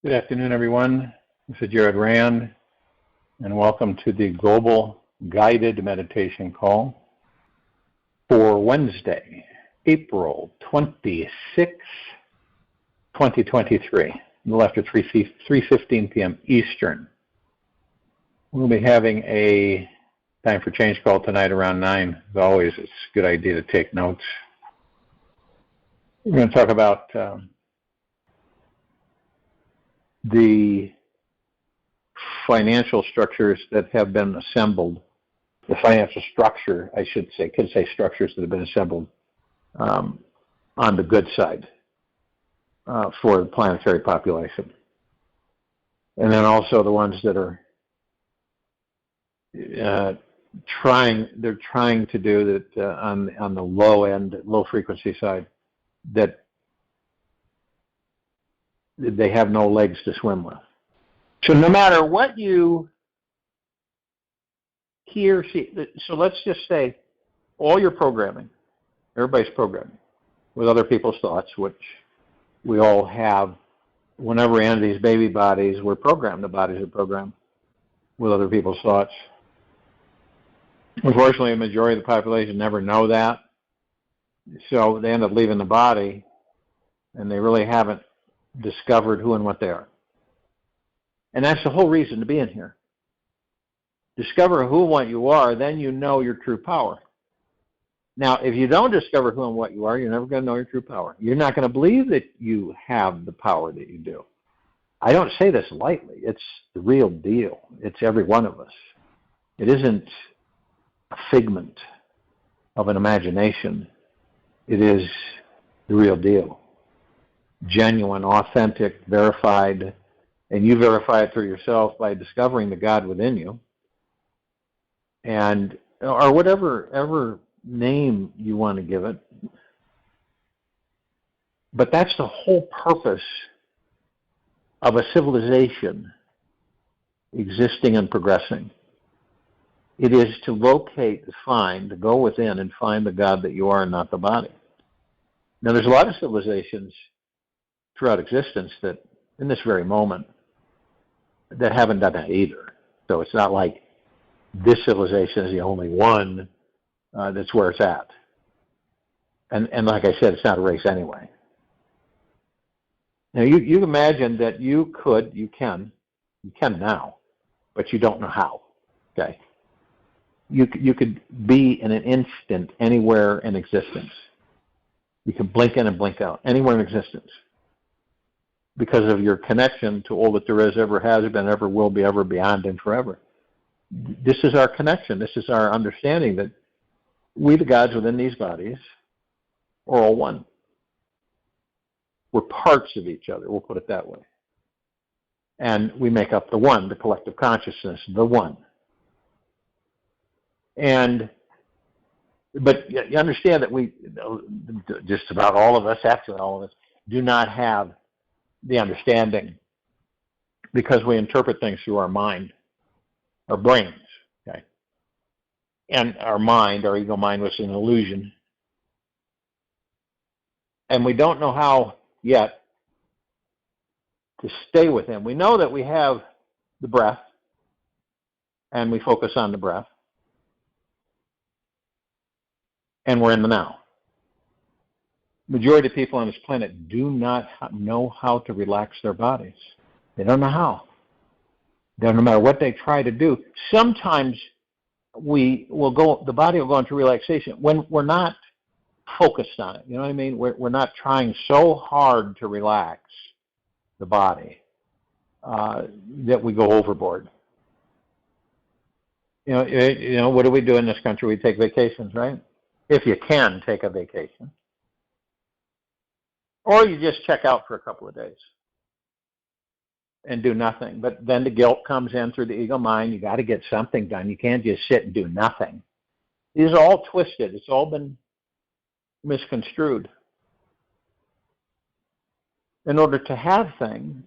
Good afternoon, everyone. This is Jared Rand, and welcome to the Global Guided Meditation Call for Wednesday, April 26, 2023, a little after 3:15 p.m. Eastern. We'll be having a time for change call tonight around 9. As always, it's a good idea to take notes. We're going to talk about the financial structures that have been assembled, the financial structure, I should say, could say structures that have been assembled on the good side for the planetary population. And then also the ones that are trying to do that on the low end, low frequency side, that they have no legs to swim with. So no matter what you hear, see, so let's just say all your programming, everybody's programming with other people's thoughts, which we all have. Whenever we're in these baby bodies, we're programmed. The bodies are programmed with other people's thoughts. Unfortunately, a majority of the population never know that. So they end up leaving the body, and they really haven't discovered who and what they are. And that's the whole reason to be in here. Discover who and what you are, then you know your true power. Now, if you don't discover who and what you are, you're never going to know your true power. You're not going to believe that you have the power that you do. I don't say this lightly. It's the real deal. It's every one of us. It isn't a figment of an imagination. It is the real deal. Genuine, authentic, verified, and you verify it through yourself by discovering the God within you, and or whatever name you want to give it. But that's the whole purpose of a civilization existing and progressing. It is to locate, to find, to go within and find the God that you are and not the body. Now, there's a lot of civilizations throughout existence that, in this very moment, that haven't done that either. So it's not like this civilization is the only one that's where it's at. And like I said, it's not a race anyway. Now, you imagine that you can now, but you don't know how, okay? You could be in an instant anywhere in existence. You can blink in and blink out, anywhere in existence, because of your connection to all that there is, ever has been, ever will be, ever beyond, and forever. This is our connection. This is our understanding that we, the gods within these bodies, are all one. We're parts of each other, we'll put it that way. And we make up the one, the collective consciousness, the one. But you understand that we, just about all of us, actually all of us, do not have the understanding, because we interpret things through our mind, our brains, okay? And our mind, our ego mind, was an illusion. And we don't know how yet to stay within. We know that we have the breath, and we focus on the breath, and we're in the now. Majority of people on this planet do not know how to relax their bodies. They don't know how. No matter what they try to do. Sometimes the body will go into relaxation when we're not focused on it. You know what I mean? We're not trying so hard to relax the body that we go overboard. You know, what do we do in this country? We take vacations, right? If you can take a vacation. Or you just check out for a couple of days and do nothing. But then the guilt comes in through the ego mind. You got to get something done. You can't just sit and do nothing. These are all twisted. It's all been misconstrued. In order to have things,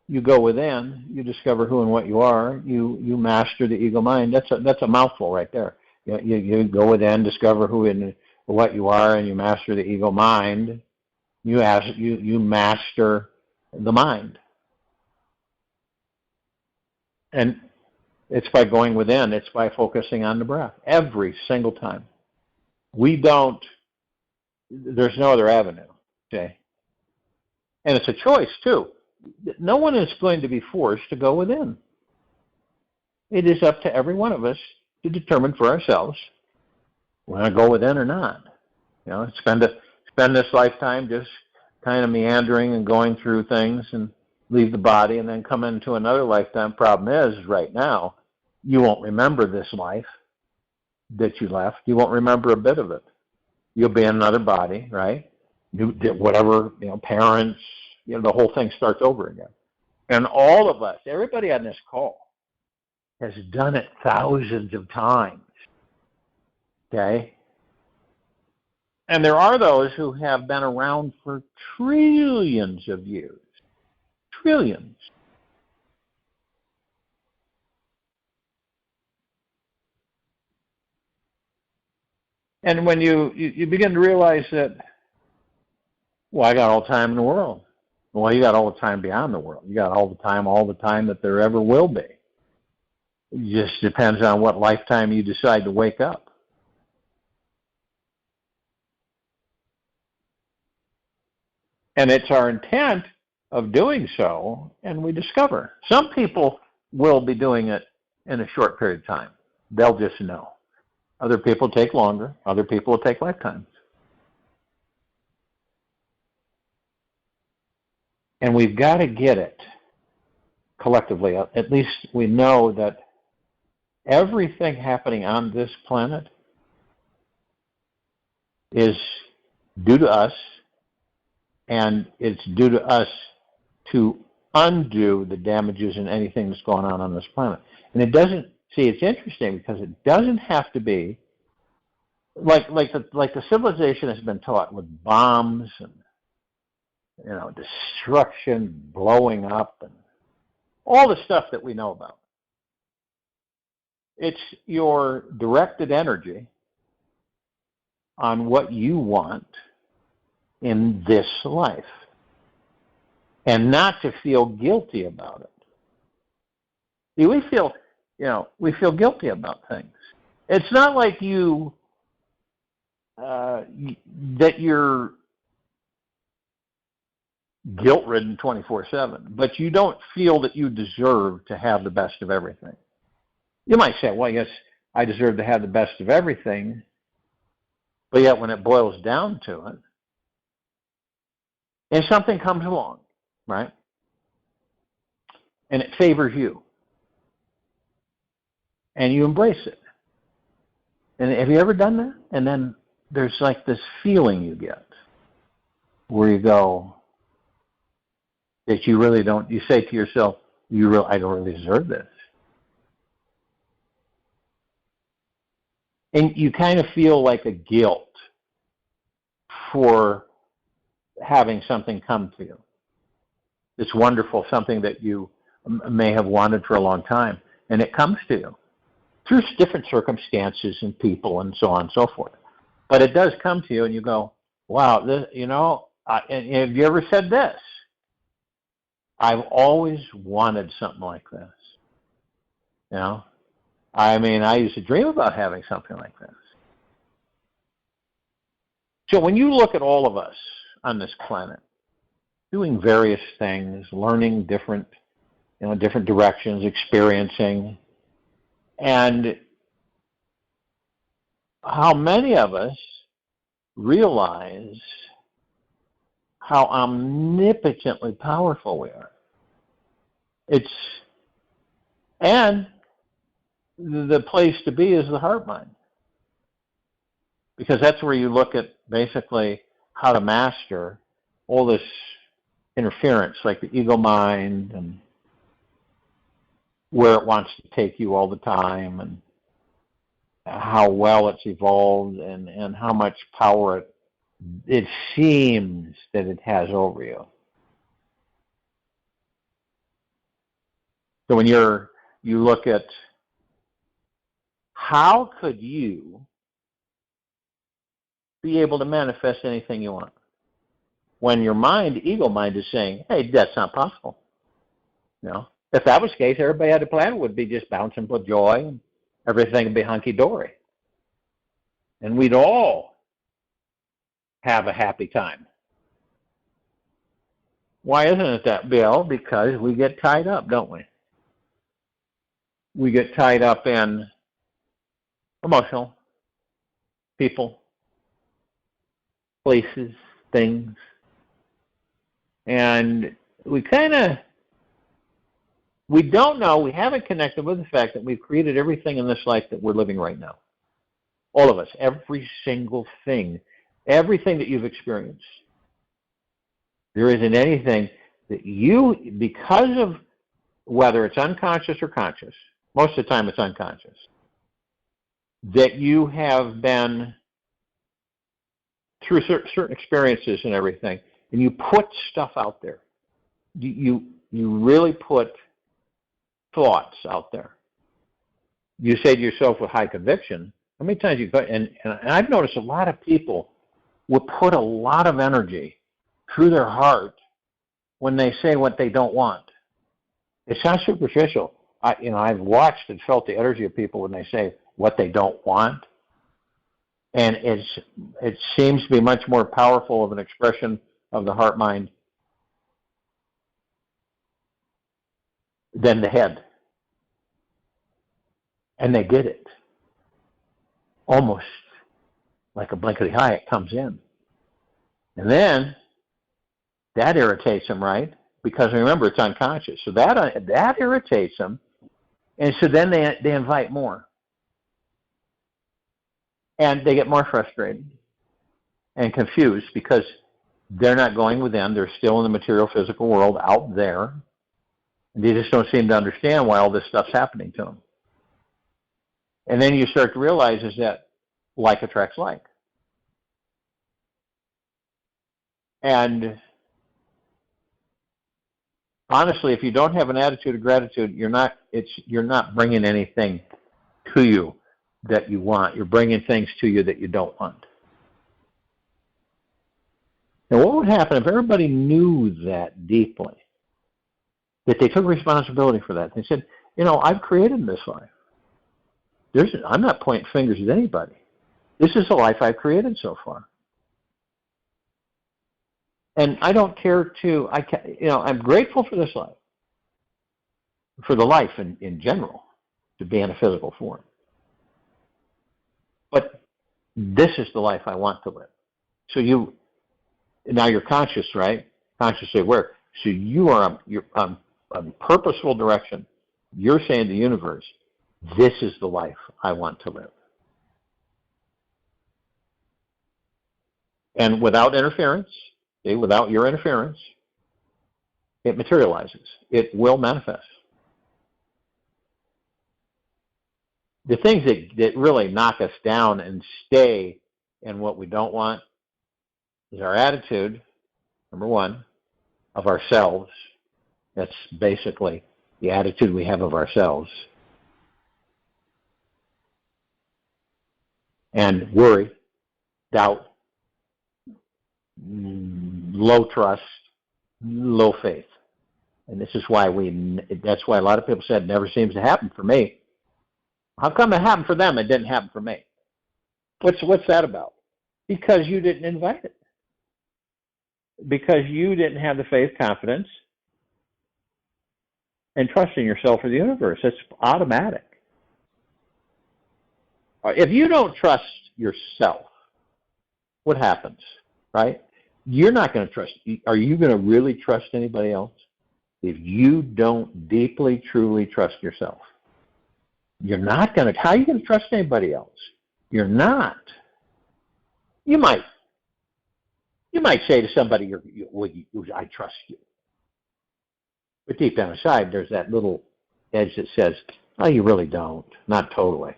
you go within, you discover who and what you are, you master the ego mind. That's a mouthful right there. You go within, discover who and what you are, and you master the ego mind. You master the mind. And it's by going within. It's by focusing on the breath every single time. There's no other avenue, okay? And it's a choice, too. No one is going to be forced to go within. It is up to every one of us to determine for ourselves whether to go within or not. Spend this lifetime just kind of meandering and going through things and leave the body and then come into another lifetime. Problem is, right now, you won't remember this life that you left. You won't remember a bit of it. You'll be in another body, right? You did whatever, parents, the whole thing starts over again. And all of us, everybody on this call, has done it thousands of times, okay? And there are those who have been around for trillions of years. Trillions. And when you begin to realize that, well, I got all the time in the world. Well, you got all the time beyond the world. You got all the time that there ever will be. It just depends on what lifetime you decide to wake up. And it's our intent of doing so, and we discover. Some people will be doing it in a short period of time. They'll just know. Other people take longer. Other people will take lifetimes. And we've got to get it collectively. At least we know that everything happening on this planet is due to us, and it's due to us to undo the damages in anything that's going on this planet. And it doesn't, it's interesting because it doesn't have to be like the civilization has been taught with bombs and destruction, blowing up, and all the stuff that we know about. It's your directed energy on what you want in this life, and not to feel guilty about it. See, we feel guilty about things. It's not like that you're guilt-ridden 24/7, but you don't feel that you deserve to have the best of everything. You might say, well, yes, I deserve to have the best of everything, but yet when it boils down to it, and something comes along, right, and it favors you, and you embrace it. And have you ever done that? And then there's like this feeling you get where you go, that you really don't, you say to yourself, I don't really deserve this. And you kind of feel like a guilt for having something come to you. It's wonderful, something that you may have wanted for a long time, and it comes to you through different circumstances and people and so on and so forth. But it does come to you, and you go, wow, this, and have you ever said this? I've always wanted something like this. I used to dream about having something like this. So when you look at all of us on this planet, doing various things, learning different directions, experiencing, and how many of us realize how omnipotently powerful we are. And the place to be is the heart mind. Because that's where you look at basically how to master all this interference, like the ego mind and where it wants to take you all the time, and how well it's evolved, and how much power it seems that it has over you. So when you look at how could you be able to manifest anything you want when your mind, ego mind, is saying, hey, that's not possible. If that was the case, everybody on the planet would be just bouncing with joy and everything would be hunky-dory. And we'd all have a happy time. Why isn't it that, Bill? Because we get tied up, don't we? We get tied up in emotional, people, places, things. And we don't know, we haven't connected with the fact that we've created everything in this life that we're living right now. All of us, every single thing, everything that you've experienced. There isn't anything that you, because of whether it's unconscious or conscious, most of the time it's unconscious, that you have been through certain experiences and everything, and you put stuff out there. You really put thoughts out there. You say to yourself with high conviction, how many times you go, and I've noticed a lot of people will put a lot of energy through their heart when they say what they don't want. It sounds superficial. I've watched and felt the energy of people when they say what they don't want, and it seems to be much more powerful of an expression of the heart mind than the head. And they get it. Almost like a blink of the eye, it comes in. And then that irritates them, right? Because remember, it's unconscious. So that irritates them. And so then they invite more. And they get more frustrated and confused because they're not going within. They're still in the material physical world out there. And they just don't seem to understand why all this stuff's happening to them. And then you start to realize is that like attracts like. And honestly, if you don't have an attitude of gratitude, you're not bringing anything to you that you want. You're bringing things to you that you don't want. Now, what would happen if everybody knew that deeply? That they took responsibility for that. They said, I've created this life. I'm not pointing fingers at anybody. This is the life I've created so far. And I don't care I'm grateful for this life, for the life in general, to be in a physical form. But this is the life I want to live. So now you're conscious, right? Consciously aware. So you're on purposeful direction. You're saying to the universe, this is the life I want to live. And without interference, without your interference, it materializes. It will manifest. The things that really knock us down and stay in what we don't want is our attitude, number one, of ourselves. That's basically the attitude we have of ourselves. And worry, doubt, low trust, low faith. And this is why that's why a lot of people said it never seems to happen for me. How come it happened for them? It didn't happen for me. What's that about? Because you didn't invite it. Because you didn't have the faith, confidence, and trust in yourself or the universe. It's automatic. If you don't trust yourself, what happens, right? You're not going to trust. Are you going to really trust anybody else? If you don't deeply, truly trust yourself, you're not going to. How are you going to trust anybody else? You're not. You might say to somebody, I trust you. But deep down inside, there's that little edge that says, oh, you really don't. Not totally.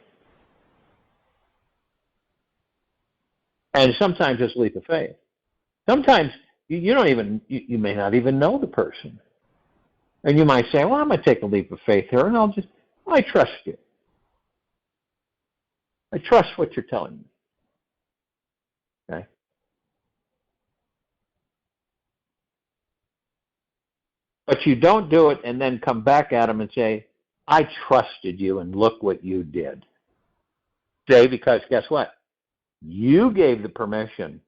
And sometimes it's a leap of faith. Sometimes you don't even, you may not even know the person. And you might say, well, I'm going to take a leap of faith here, and I trust you. I trust what you're telling me. Okay? But you don't do it and then come back at them and say, I trusted you and look what you did. Say, because guess what? You gave the permission,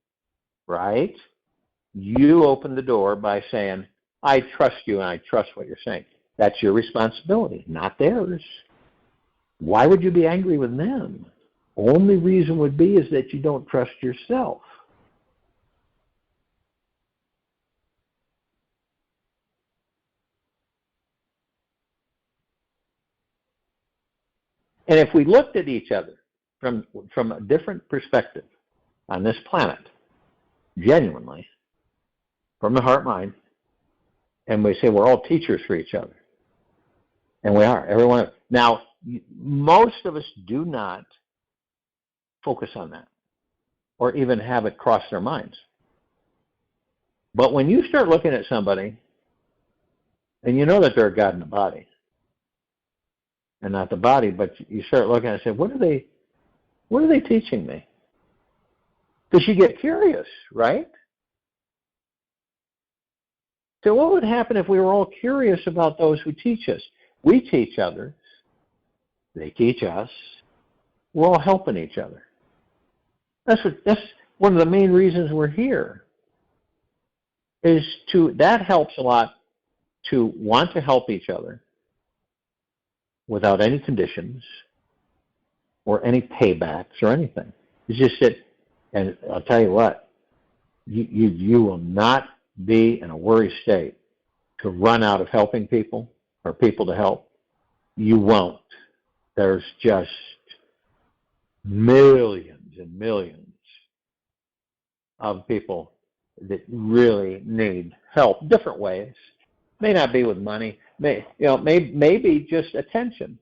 right? You opened the door by saying, I trust you and I trust what you're saying. That's your responsibility, not theirs. Why would you be angry with them? Only reason would be is that you don't trust yourself. And if we looked at each other from a different perspective on this planet, genuinely, from the heart mind, and we say we're all teachers for each other. And we are, everyone. Now, most of us do not focus on that or even have it cross their minds. But when you start looking at somebody and you know that they're a God in the body, and not the body, but you start looking and say, what are they teaching me? Because you get curious, right? So what would happen if we were all curious about those who teach us? We teach others. They teach us. We're all helping each other. That's one of the main reasons we're here. That helps a lot to want to help each other without any conditions or any paybacks or anything. It's just that, and I'll tell you what, you will not be in a worry state to run out of helping people or people to help. You won't. There's just millions and millions of people that really need help, different ways. May not be with money, maybe just attention.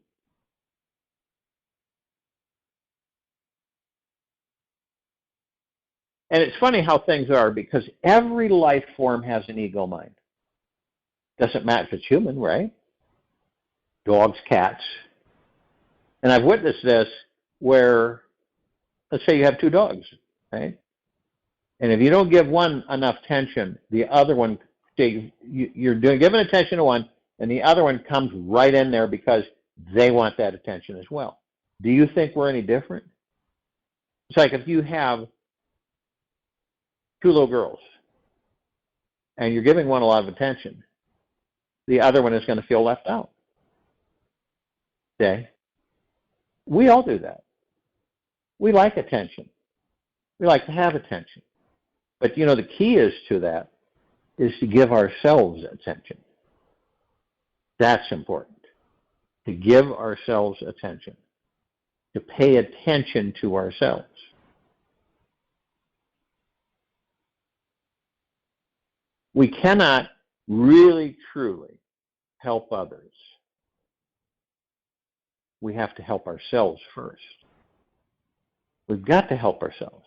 And it's funny how things are, because every life form has an ego mind. Doesn't matter if it's human, right? Dogs, cats. And I've witnessed this where, let's say you have two dogs, right? And if you don't give one enough attention, the other one, you're giving attention to one, and the other one comes right in there because they want that attention as well. Do you think we're any different? It's like if you have two little girls, and you're giving one a lot of attention, the other one is going to feel left out. Okay? We all do that. We like attention. We like to have attention. But, the key is to that is to give ourselves attention. That's important. To give ourselves attention. To pay attention to ourselves. We cannot really, truly help others. We have to help ourselves first. We've got to help ourselves.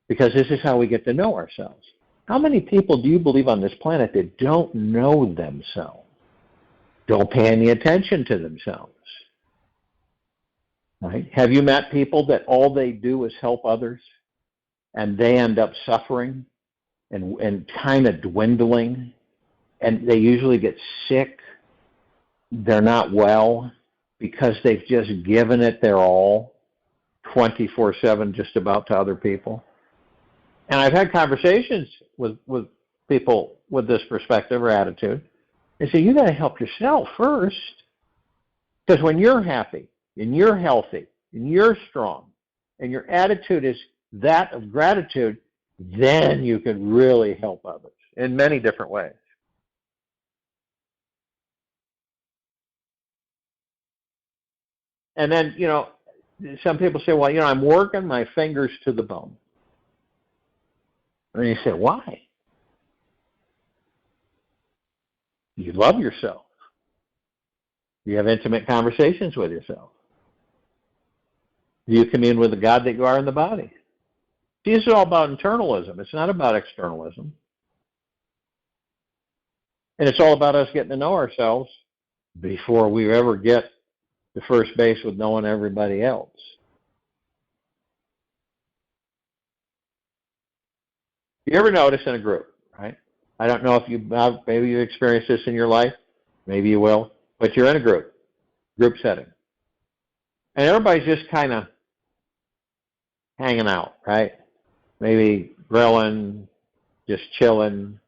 Because this is how we get to know ourselves. How many people do you believe on this planet that don't know themselves? Don't pay any attention to themselves? Right? Have you met people that all they do is help others, and they end up suffering and kind of dwindling, and they usually get sick? They're not well because they've just given it their all 24/7 just about to other people. And I've had conversations with people with this perspective or attitude. They say, you got to help yourself first. Because when you're happy and you're healthy and you're strong and your attitude is that of gratitude, then you can really help others in many different ways. And then, some people say, well, I'm working my fingers to the bone. And you say, why? You love yourself. You have intimate conversations with yourself. You commune with the God that you are in the body. See, this is all about internalism. It's not about externalism. And it's all about us getting to know ourselves before we ever get to first base with knowing everybody else. You ever notice in a group, right? I don't know if you have, maybe you experienced this in your life. Maybe you will. But you're in a group setting. And everybody's just kind of hanging out, right? Maybe grilling, just chilling.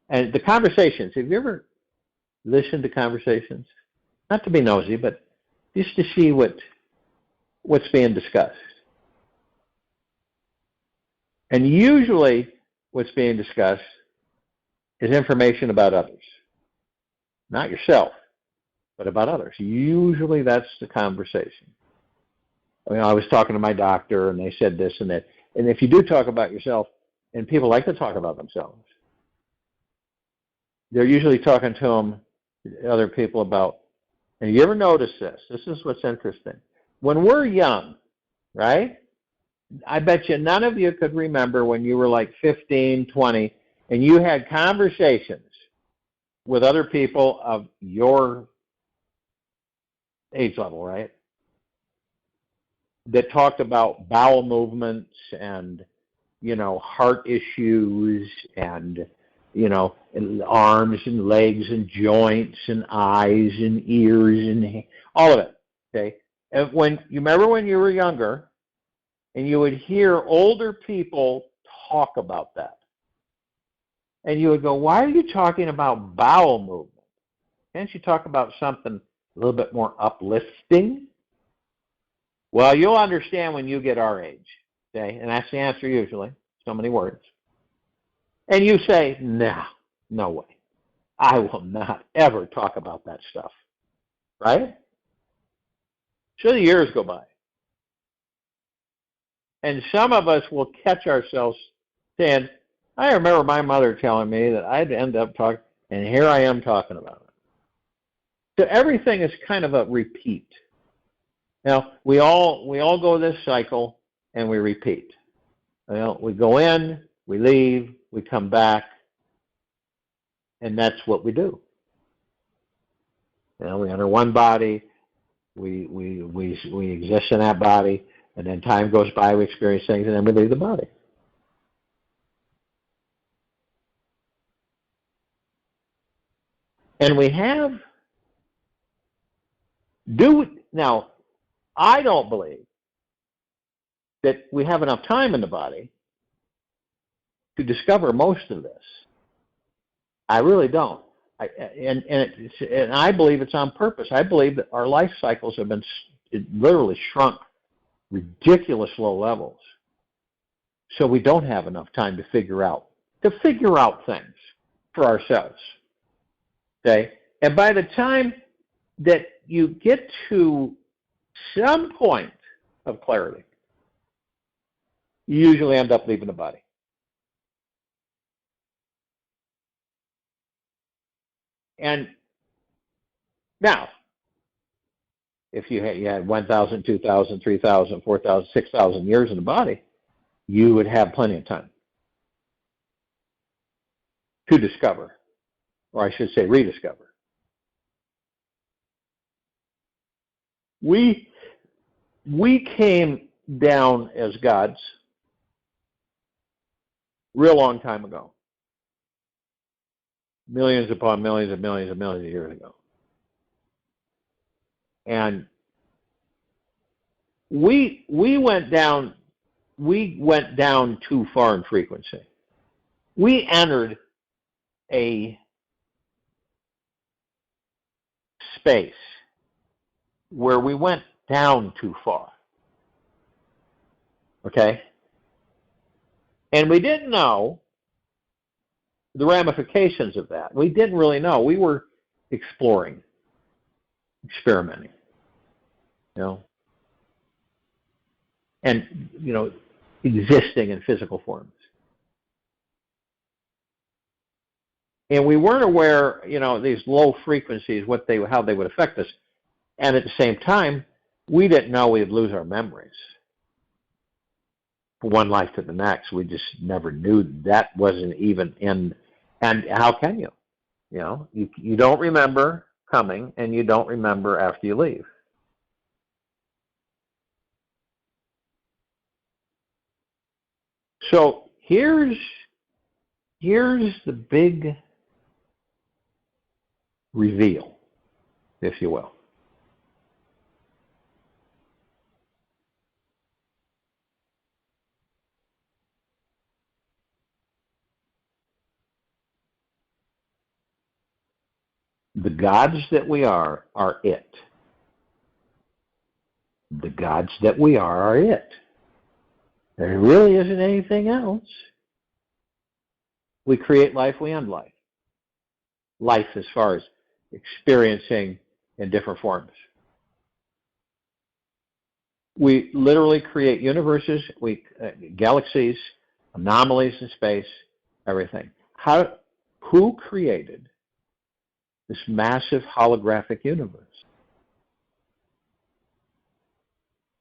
And the conversations, have you ever listened to conversations? Not to be nosy, but just to see what's being discussed. And usually what's being discussed is information about others. Not yourself, but about others. Usually that's the conversation. I mean, I was talking to my doctor, and they said this and that. And if you do talk about yourself, and people like to talk about themselves, they're usually talking to other people about, and you ever notice this? This is what's interesting. When we're young, right? I bet you none of you could remember when you were like 15, 20, and you had conversations with other people of your age level, right? That talked about bowel movements and, heart issues and, and arms and legs and joints and eyes and ears and all of it, okay? And when you remember when you were younger and you would hear older people talk about that, and you would go, why are you talking about bowel movement? Can't you talk about something a little bit more uplifting? Well, you'll understand when you get our age, okay? And that's the answer usually, so many words. And you say, no way. I will not ever talk about that stuff, right? So the years go by. And some of us will catch ourselves saying, I remember my mother telling me that I'd end up talking, and here I am talking about it. So everything is kind of a repeat. Now, we all go this cycle, and we repeat. We go in, we leave, we come back, and that's what we do. We enter one body, we exist in that body, and then time goes by, we experience things, and then we leave the body. And we have, now, I don't believe that we have enough time in the body to discover most of this. I really don't. And I believe it's on purpose. I believe that our life cycles have been literally shrunk ridiculous low levels. So we don't have enough time to figure out things for ourselves. Okay? And by the time that you get to some point of clarity, you usually end up leaving the body. And now, if you had 1,000, 2,000, 3,000, 4,000, 6,000 years in the body, you would have plenty of time to discover, or I should say rediscover. We came down as gods real long time ago. Millions upon millions and millions and millions of years ago. And we went down too far in frequency. We entered a space where we went down too far. Okay? And we didn't know the ramifications of that. We didn't really know. We were exploring, experimenting, and, existing in physical forms. And we weren't aware, these low frequencies, how they would affect us. And at the same time, we didn't know we'd lose our memories from one life to the next. We just never knew that wasn't even in. And how can you? You don't remember coming, and you don't remember after you leave. So here's Here's the big reveal, if you will. The gods that we are it. The gods that we are it. There really isn't anything else. We create life, we end life. Life as far as experiencing in different forms. We literally create universes, galaxies, anomalies in space, everything. Who created this massive holographic universe?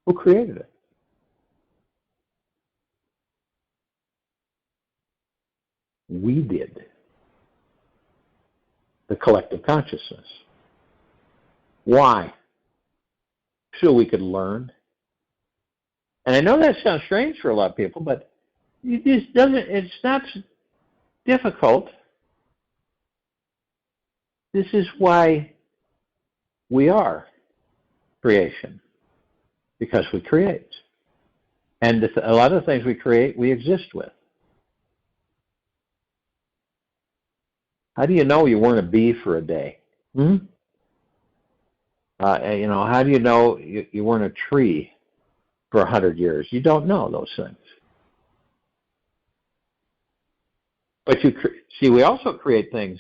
Who created it? We did. The collective consciousness. Why? So we could learn. And I know that sounds strange for a lot of people, but it's not difficult. This is why we are creation, because we create. And a lot of the things we create, we exist with. How do you know you weren't a bee for a day? How do you know you weren't a tree for 100 years? You don't know those things. But we also create things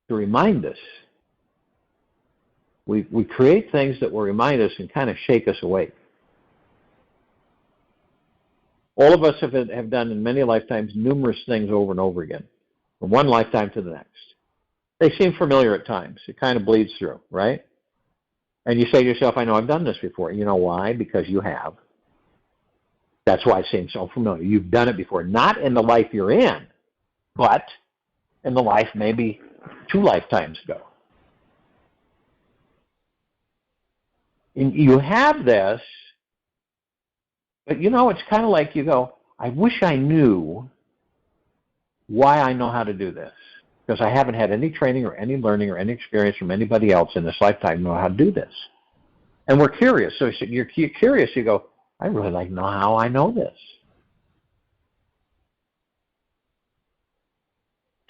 to remind us. We create things that will remind us and kind of shake us awake. All of us have done in many lifetimes numerous things over and over again, from one lifetime to the next. They seem familiar at times. It kind of bleeds through, right? And you say to yourself, I know I've done this before. You know why? Because you have. That's why it seems so familiar. You've done it before. Not in the life you're in, but in the life maybe 2 lifetimes ago. And you have this, but it's kind of like you go, I wish I knew why I know how to do this. Because I haven't had any training or any learning or any experience from anybody else in this lifetime to know how to do this. And we're curious. So you're curious, you go, I really like to know how I know this.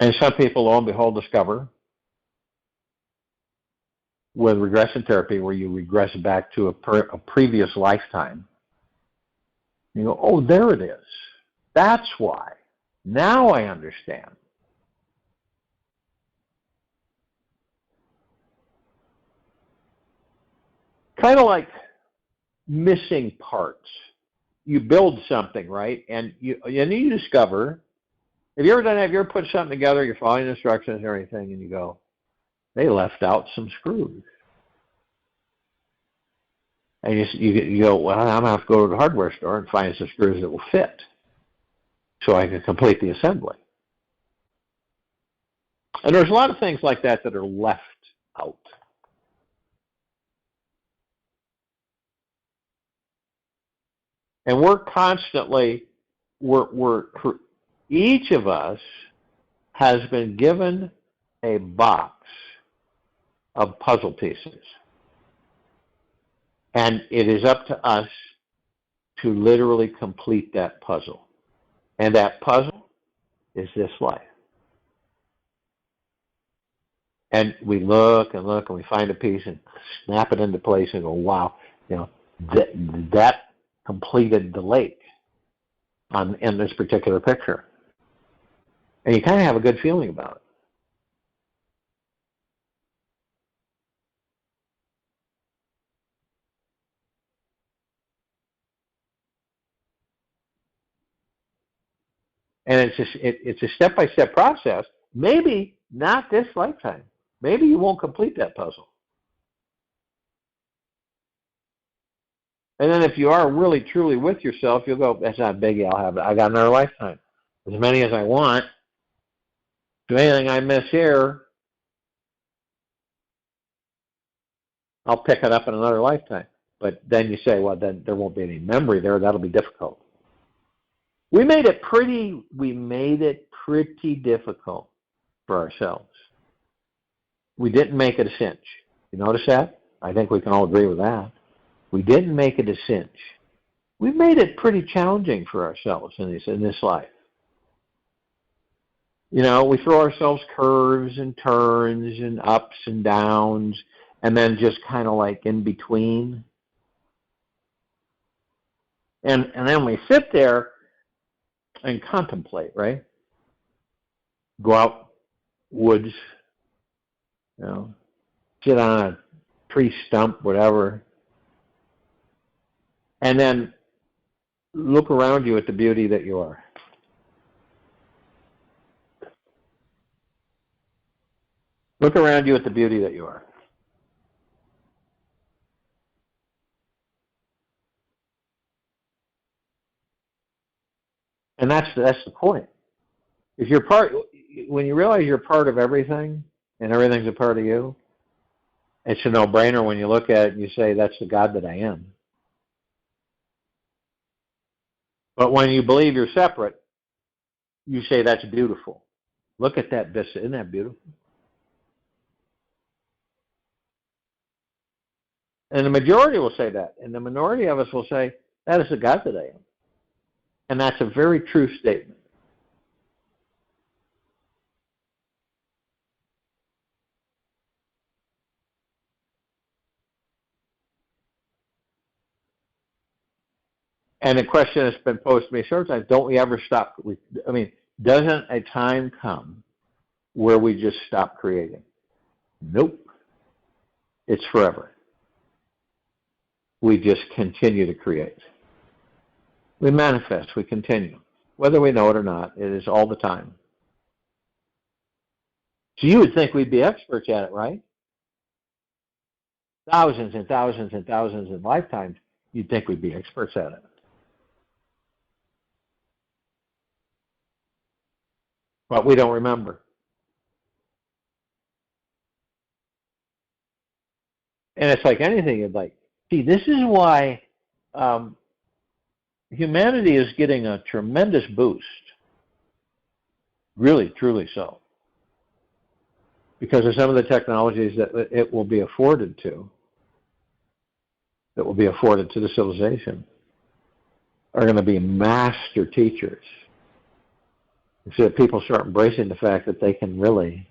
And some people, lo and behold, discover with regression therapy where you regress back to a previous lifetime. You go, oh, there it is. That's why. Now I understand. Kind of like missing parts. You build something, right? And you discover, have you ever put something together, you're following instructions and everything, and you go, they left out some screws. And you go, well, I'm going to have to go to the hardware store and find some screws that will fit so I can complete the assembly. And there's a lot of things like that that are left out. And we're constantly, each of us has been given a box of puzzle pieces. And it is up to us to literally complete that puzzle. And that puzzle is this life. And we look and look and we find a piece and snap it into place and go, wow, that completed the lake in this particular picture. And you kind of have a good feeling about it. And it's a step-by-step process. Maybe not this lifetime. Maybe you won't complete that puzzle. And then if you are really, truly with yourself, you'll go, that's not a biggie, I got another lifetime. As many as I want. Do anything I miss here, I'll pick it up in another lifetime. But then you say, well, then there won't be any memory there. That'll be difficult. We made it pretty difficult for ourselves. We didn't make it a cinch. You notice that? I think we can all agree with that. We didn't make it a cinch. We made it pretty challenging for ourselves in this life. You know, we throw ourselves curves and turns and ups and downs, and then just kind of like in between. And then we sit there and contemplate, right? Go out woods, you know, sit on a tree stump, whatever, and then look around you at the beauty that you are. Look around you at the beauty that you are. And that's the point. If you're when you realize you're part of everything and everything's a part of you, it's a no-brainer when you look at it and you say, that's the God that I am. But when you believe you're separate, you say, that's beautiful. Look at that vista. Isn't that beautiful? And the majority will say that. And the minority of us will say, that is the God that I am. And that's a very true statement. And the question that's been posed to me several times, don't we ever stop? Doesn't a time come where we just stop creating? Nope. It's forever. We just continue to create. We manifest, we continue. Whether we know it or not, it is all the time. So you would think we'd be experts at it, right? Thousands and thousands and thousands of lifetimes, you'd think we'd be experts at it. But we don't remember. And it's like anything you'd like. See, this is why humanity is getting a tremendous boost. Really, truly so. Because of some of the technologies that it will be afforded to, that will be afforded to the civilization, are going to be master teachers. So that people start embracing the fact that they can really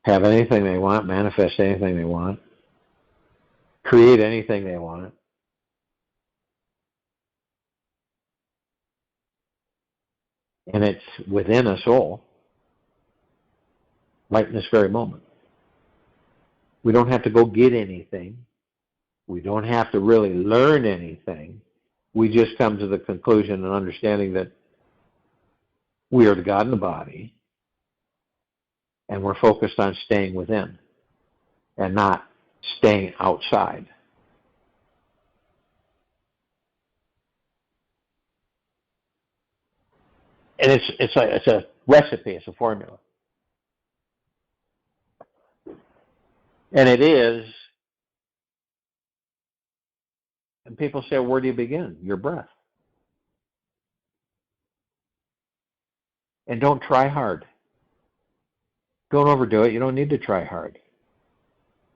have anything they want, manifest anything they want, create anything they want. And it's within us all, right in this very moment. We don't have to go get anything. We don't have to really learn anything. We just come to the conclusion and understanding that we are the God in the body, and we're focused on staying within and not staying outside. And it's a recipe, it's a formula. And it is, and people say, where do you begin? Your breath. And don't try hard. Don't overdo it. You don't need to try hard.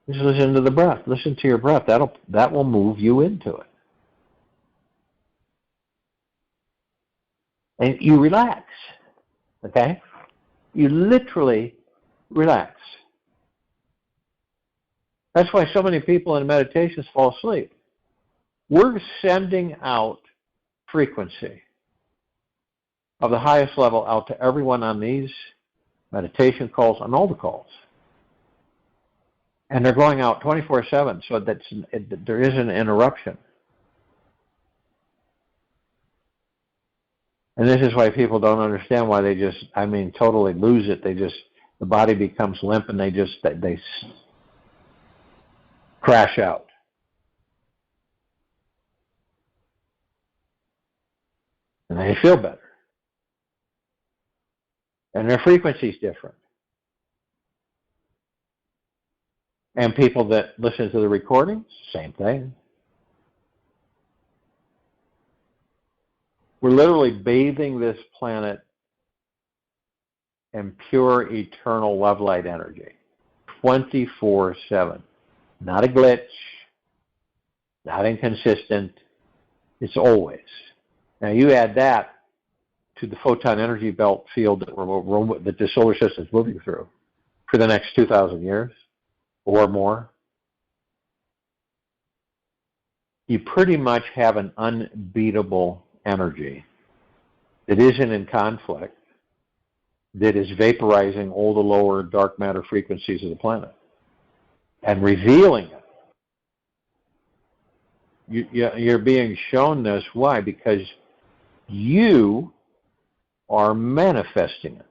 Just listen to the breath. Listen to your breath. That will move you into it. And you relax. Okay? You literally relax. That's why so many people in meditations fall asleep. We're sending out frequency of the highest level out to everyone on these meditation calls, on all the calls. And they're going out 24/7, so that there is an interruption. And this is why people don't understand why they just, totally lose it. The body becomes limp and they crash out. And they feel better. And their frequency is different. And people that listen to the recordings, same thing. We're literally bathing this planet in pure, eternal love light energy, 24/7. Not a glitch, not inconsistent. It's always. Now you add that to the photon energy belt field that the solar system is moving through for the next 2,000 years or more, you pretty much have an unbeatable energy that isn't in conflict, that is vaporizing all the lower dark matter frequencies of the planet and revealing it. You're being shown this. Why? Because you are manifesting it,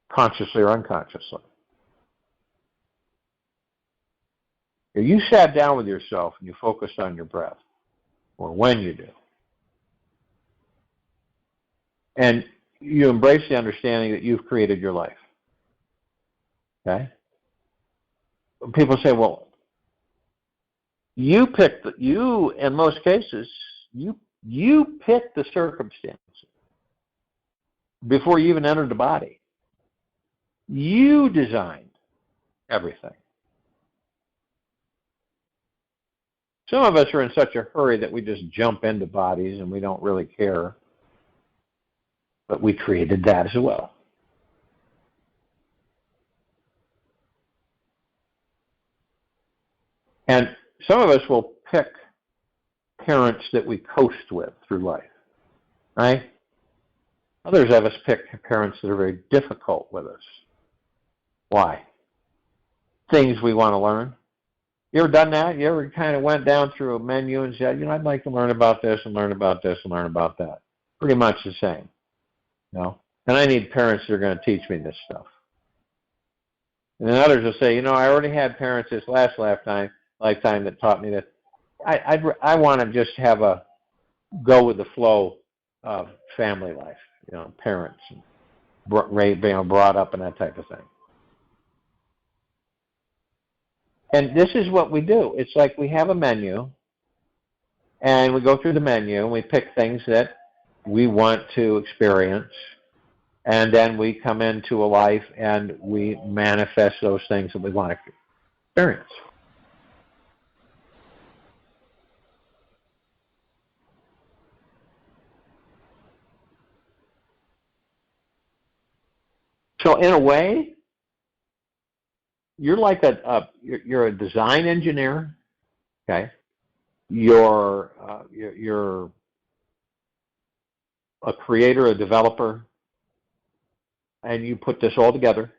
consciously or unconsciously. If you sat down with yourself and you focused on your breath, or when you do, and you embrace the understanding that you've created your life, okay? People say, well, you in most cases, you picked the circumstances before you even entered the body. You designed everything. Some of us are in such a hurry that we just jump into bodies and we don't really care. But we created that as well. And some of us will pick parents that we coast with through life, right? Others of us pick parents that are very difficult with us. Why? Things we want to learn. You ever done that? You ever kind of went down through a menu and said, I'd like to learn about this and learn about this and learn about that. Pretty much the same. And I need parents that are going to teach me this stuff. And then others will say, I already had parents this last lifetime that taught me that. I want to just have a go with the flow of family life, parents, and brought up and that type of thing. And this is what we do. It's like we have a menu, and we go through the menu, and we pick things that we want to experience, and then we come into a life, and we manifest those things that we want to experience. So in a way, you're like you're a design engineer, okay? You're a creator, a developer, and you put this all together,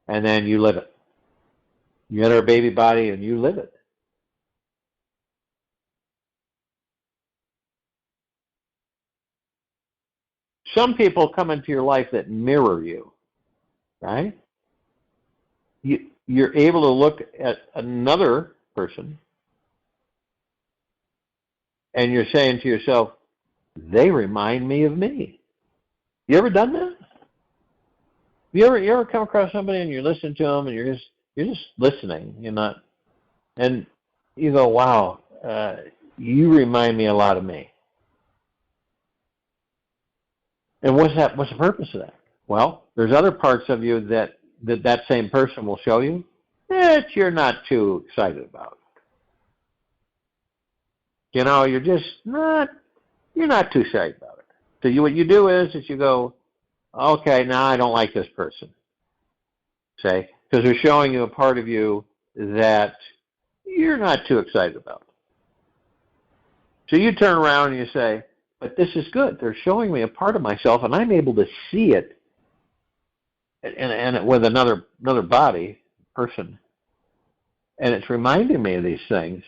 and then you live it. You enter a baby body, and you live it. Some people come into your life that mirror you, right? You're able to look at another person, and you're saying to yourself, they remind me of me. You ever done that? You ever come across somebody and you listen to them and you're just listening, and you go, wow, you remind me a lot of me. And what's the purpose of that? Well, there's other parts of you that same person will show you that you're not too excited about. You're just not too excited about it. So what you do is you go, okay, now I don't like this person. Say, because they're showing you a part of you that you're not too excited about. So you turn around and you say, but this is good. They're showing me a part of myself, and I'm able to see it, and with another body, person, and it's reminding me of these things,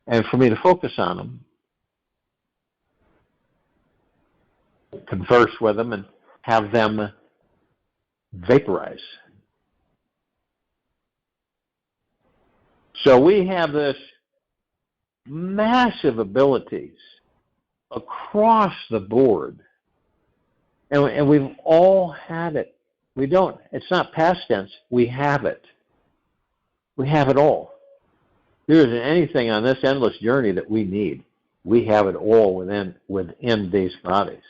and for me to focus on them, converse with them, and have them vaporize. So we have this massive abilities across the board, and we've all had it. It's not past tense, we have it. We have it all. There isn't anything on this endless journey that we need. We have it all within these bodies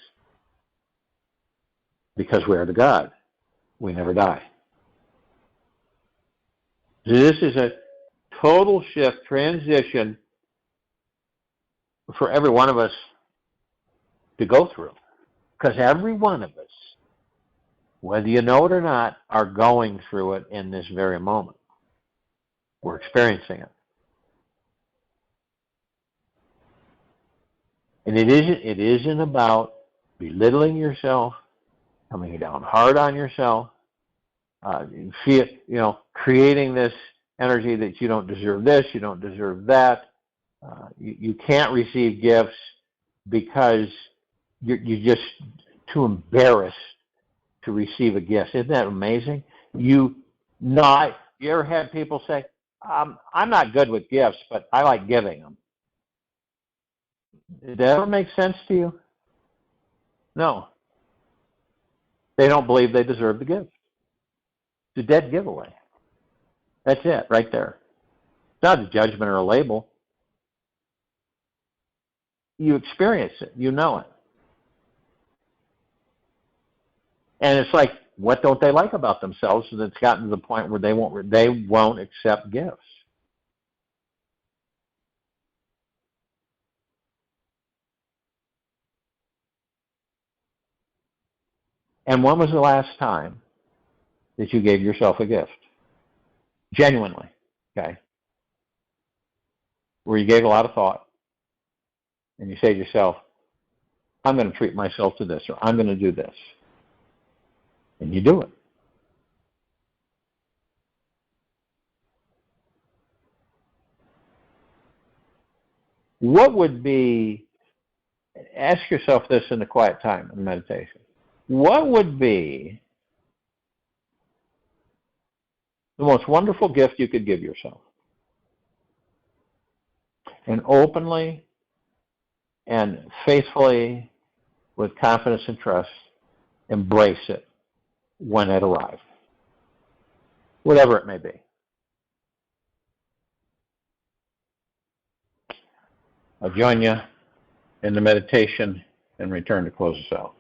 because we are the God. We never die. This is a total shift, transition for every one of us to go through. Because every one of us, whether you know it or not, are going through it in this very moment. We're experiencing it. And it isn't about belittling yourself, coming down hard on yourself, creating this energy that you don't deserve this, you don't deserve that. You can't receive gifts because you're just too embarrassed to receive a gift. Isn't that amazing? You ever had people say, I'm not good with gifts, but I like giving them. Did that ever make sense to you? No. They don't believe they deserve the gift. It's a dead giveaway. That's it, right there. It's not a judgment or a label. You experience it. You know it. And it's like, what don't they like about themselves? And it's gotten to the point where they won't accept gifts. And when was the last time that you gave yourself a gift? Genuinely, okay? Where you gave a lot of thought and you say to yourself, I'm going to treat myself to this, or I'm going to do this. And you do it. What would be, ask yourself this in the quiet time in meditation, what would be the most wonderful gift you could give yourself? And openly and faithfully, with confidence and trust, embrace it when it arrives, whatever it may be. I'll join you in the meditation and return to close us out.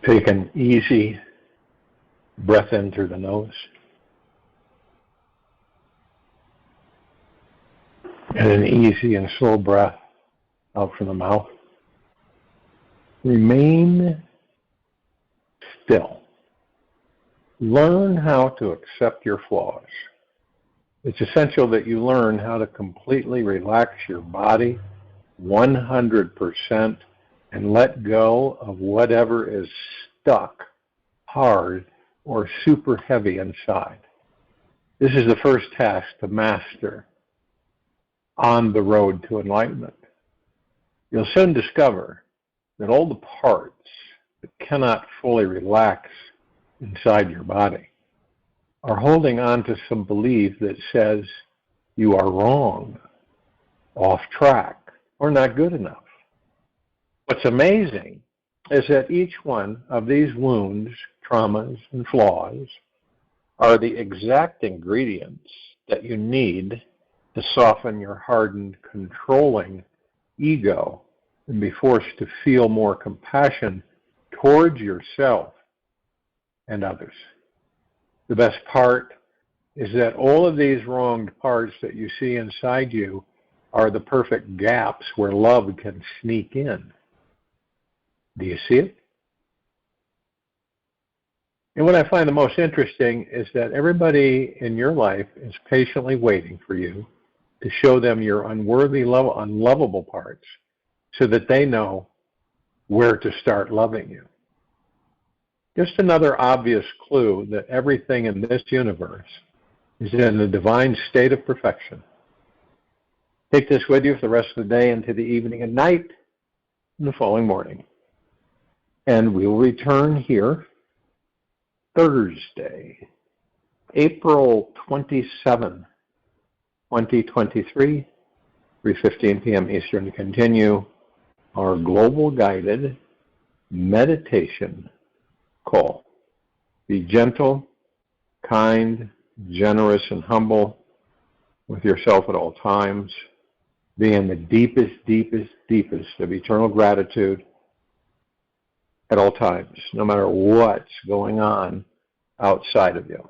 Take an easy breath in through the nose. And an easy and slow breath out from the mouth. Remain still. Learn how to accept your flaws. It's essential that you learn how to completely relax your body 100% and let go of whatever is stuck, hard, or super heavy inside. This is the first task to master on the road to enlightenment. You'll soon discover that all the parts that cannot fully relax inside your body are holding on to some belief that says you are wrong, off track, or not good enough. What's amazing is that each one of these wounds, traumas, and flaws are the exact ingredients that you need to soften your hardened, controlling ego and be forced to feel more compassion towards yourself and others. The best part is that all of these wronged parts that you see inside you are the perfect gaps where love can sneak in. Do you see it? And what I find the most interesting is that everybody in your life is patiently waiting for you to show them your unworthy, unlovable parts so that they know where to start loving you. Just another obvious clue that everything in this universe is in a divine state of perfection. Take this with you for the rest of the day into the evening and night and the following morning. And we will return here Thursday, April 27, 2023, 3:15 p.m. Eastern, to continue our global guided meditation call. Be gentle, kind, generous, and humble with yourself at all times. Be in the deepest, deepest, deepest of eternal gratitude at all times, no matter what's going on outside of you.